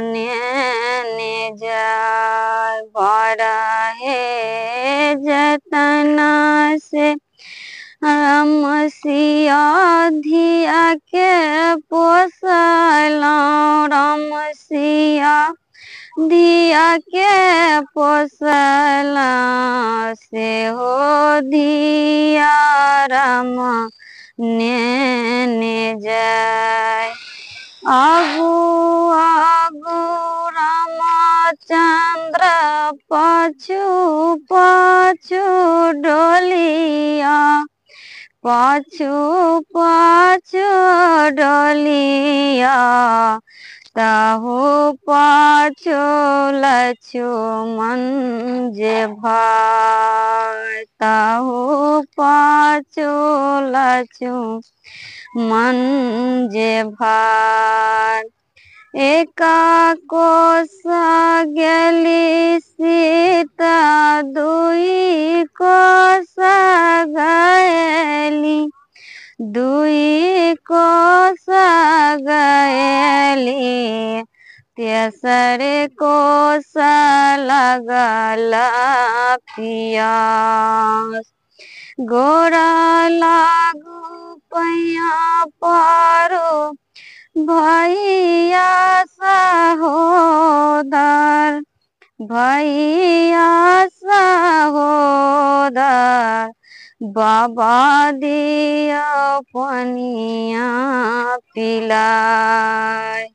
ने जाय। बड़ा हे जतना से रमसिया धिया के पोसलौं। रमसिया धिया के पोसलौं। से हो धिया राम ने जाय। आगू आगू रामचंद्र पाछू पाछू डोलिया। पाछू पाछू डोलिया। ताहू पाछू लक्ष्मण जे भाय। ताहू पाछू लक्ष्मण जे भाय। एका कोस गेली सीता दुई कोस गएली। दुई कोस गएली। तेसरे कोस लगल पियास। गोरा लागू पैया पारो भैया सहोदर। भैया सहोदर। बाबा दिया पनिया पिलाय।